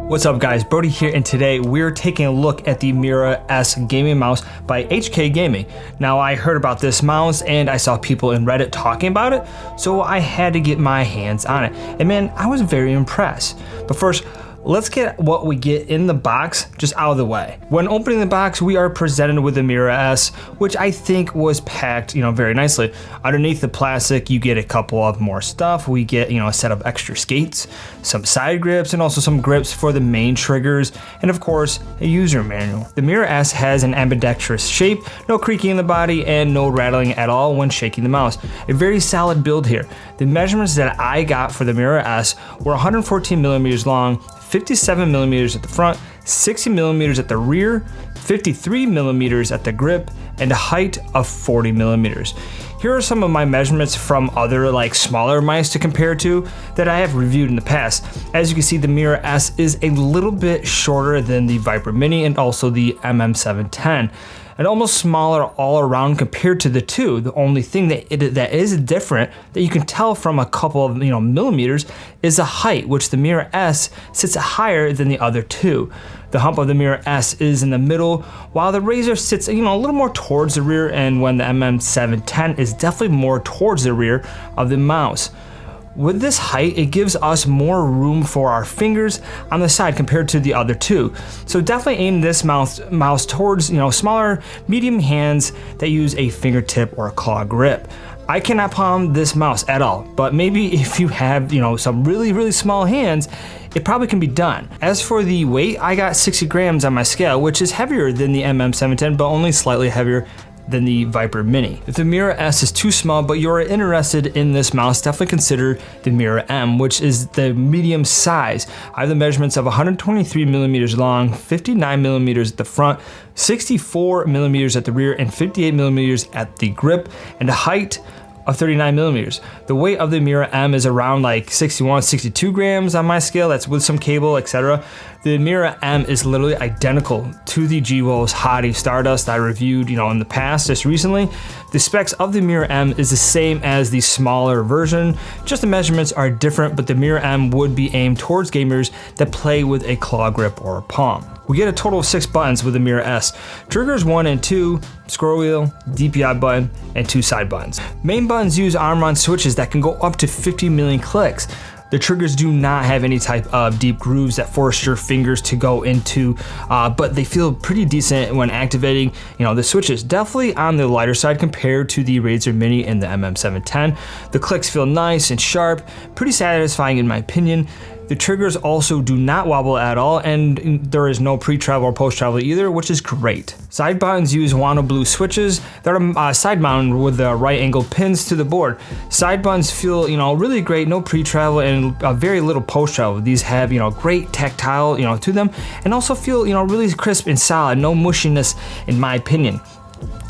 What's up guys, Brody here, and today we're taking a look at the Mira-S gaming mouse by HK Gaming. Now I heard about this mouse and I saw people in Reddit talking about it, so I had to get my hands on it. And man, I was very impressed. But first, let's get what we get in the box just out of the way. When opening the box, we are presented with the Mira-S, which I think was packed, very nicely. Underneath the plastic, you get a couple of more stuff. We get, a set of extra skates, some side grips, and also some grips for the main triggers, and of course, a user manual. The Mira-S has an ambidextrous shape, no creaking in the body, and no rattling at all when shaking the mouse. A very solid build here. The measurements that I got for the Mira-S were 114 millimeters long, 57 millimeters at the front, 60 millimeters at the rear, 53 millimeters at the grip, and a height of 40 millimeters. Here are some of my measurements from other smaller mice to compare to that I have reviewed in the past. As you can see, the Mira-S is a little bit shorter than the Viper Mini and also the MM710. And almost smaller all around compared to the two. The only thing that is different that you can tell from a couple of millimeters is the height, which the Mira-S sits higher than the other two. The hump of the Mira-S is in the middle, while the Razor sits a little more towards the rear, and when the MM710 is definitely more towards the rear of the mouse. With this height, it gives us more room for our fingers on the side compared to the other two. So definitely aim this mouse towards smaller, medium hands that use a fingertip or a claw grip. I cannot palm this mouse at all, but maybe if you have some really small hands, it probably can be done. As for the weight, I got 60 grams on my scale, which is heavier than the MM710, but only slightly heavier than the Viper Mini. If the Mira-S is too small but you're interested in this mouse, definitely consider the Mira-M, which is the medium size. I have the measurements of 123 millimeters long, 59 millimeters at the front, 64 millimeters at the rear, and 58 millimeters at the grip, and a height of 39 millimeters. The weight of the Mira-M is around 61, 62 grams on my scale. That's with some cable, etc. The Mira-M is literally identical to the G-Wo's Hottie Stardust I reviewed, in the past, just recently. The specs of the Mira-M is the same as the smaller version, just the measurements are different, but the Mira-M would be aimed towards gamers that play with a claw grip or a palm. We get a total of 6 buttons with the Mira-S. Triggers 1 and 2, scroll wheel, DPI button, and 2 side buttons. Main buttons use arm-on switches that can go up to 50 million clicks. The triggers do not have any type of deep grooves that force your fingers to go into, but they feel pretty decent when activating. The switches definitely on the lighter side compared to the Razor Mini and the MM710. The clicks feel nice and sharp, pretty satisfying in my opinion. The triggers also do not wobble at all, and there is no pre-travel or post-travel either, which is great. Side buttons use Wano Blue switches that are side mounted with the right angle pins to the board. Side buttons feel really great, no pre-travel and very little post-travel. These have great tactile to them, and also feel really crisp and solid, no mushiness in my opinion.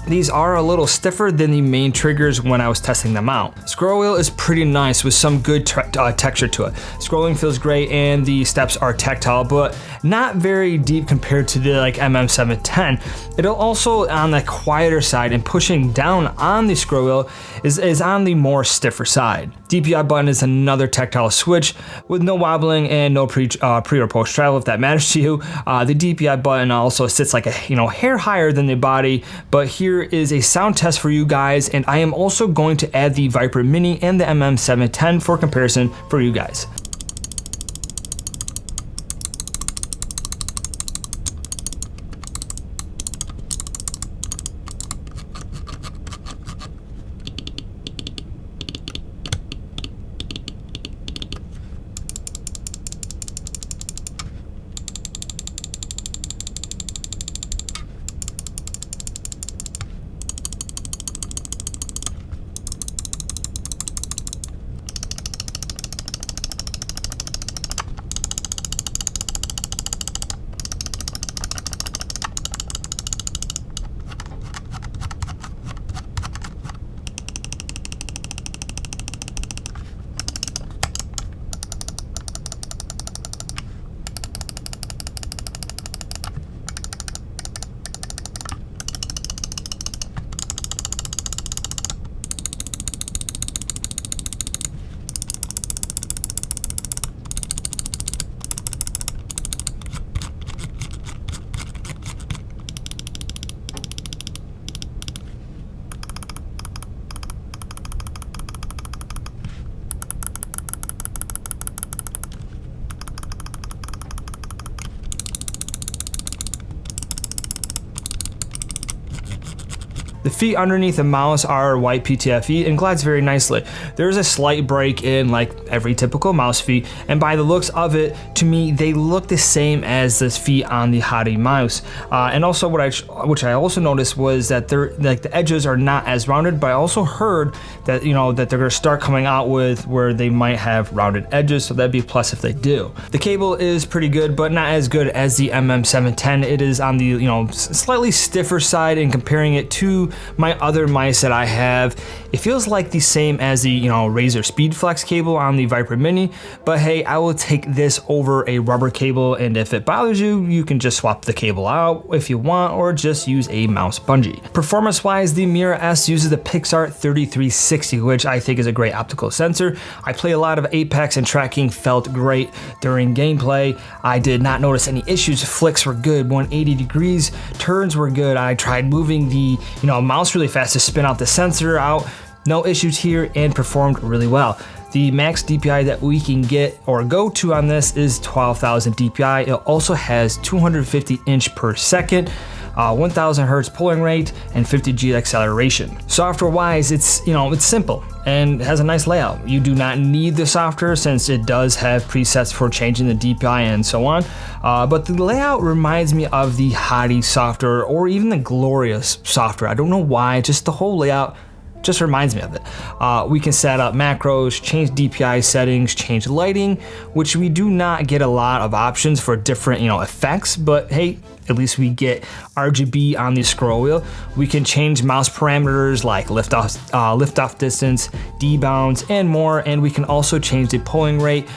These are a little stiffer than the main triggers when I was testing them out. Scroll wheel is pretty nice with some good texture to it. Scrolling feels great and the steps are tactile, but not very deep compared to the MM710. It'll also on the quieter side, and pushing down on the scroll wheel is on the more stiffer side. DPI button is another tactile switch with no wobbling and no pre or post travel if that matters to you. The DPI button also sits a hair higher than the body, but here is a sound test for you guys, and I am also going to add the Viper Mini and the MM710 for comparison for you guys. feet underneath the mouse are white PTFE and glides very nicely. There's a slight break in like every typical mouse feet, and by the looks of it, to me, they look the same as the feet on the Hottie mouse. And also which I also noticed was that they're like the edges are not as rounded, but I also heard that, you know, that they're gonna start coming out with where they might have rounded edges, so that'd be a plus if they do. The cable is pretty good, but not as good as the MM710. It is on the, you know, slightly stiffer side, and comparing it to my other mice that I have, it feels like the same as the, you know, Razer SpeedFlex cable on the Viper Mini, but hey, I will take this over a rubber cable, and if it bothers you, you can just swap the cable out if you want, or just use a mouse bungee. Performance wise, the Mira-S uses the Pixar 3360, which I think is a great optical sensor. I play a lot of Apex and tracking felt great during gameplay. I did not notice any issues. Flicks were good, 180 degrees, turns were good. I tried moving the, you know, mouse really fast to spin out the sensor out. No issues here, and performed really well. The max DPI that we can get or go to on this is 12,000 DPI. It also has 250 inch per second, 1000 hertz pulling rate, and 50 G acceleration. Software wise, it's, you know, it's simple and has a nice layout. You do not need the software since it does have presets for changing the DPI and so on. But the layout reminds me of the Hottie software or even the Glorious software. I don't know why, just the whole layout just reminds me of it. We can set up macros, change DPI settings, change lighting, which we do not get a lot of options for different, you know, effects, but hey, at least we get RGB on the scroll wheel. We can change mouse parameters like lift off distance, debounds, and more, and we can also change the pulling rate.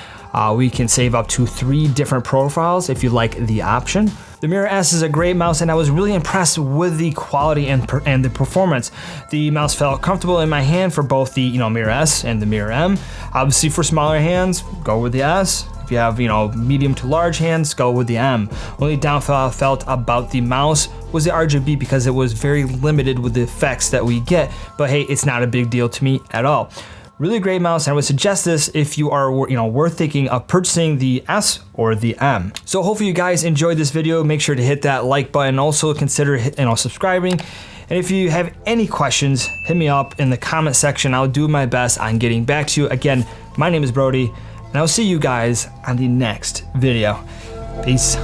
We can save up to 3 different profiles if you like the option. The Mira-S is a great mouse, and I was really impressed with the quality and the performance. The mouse felt comfortable in my hand for both the, you know, Mira-S and the Mira-M. Obviously, for smaller hands, go with the S. If you have, you know, medium to large hands, go with the M. Only downfall I felt about the mouse was the RGB, because it was very limited with the effects that we get. But hey, it's not a big deal to me at all. Really great mouse, and I would suggest this if you are, you know, worth thinking of purchasing the S or the M. So hopefully you guys enjoyed this video. Make sure to hit that like button. Also consider subscribing. And if you have any questions, hit me up in the comment section. I'll do my best on getting back to you. Again, my name is Brody, and I'll see you guys on the next video. Peace.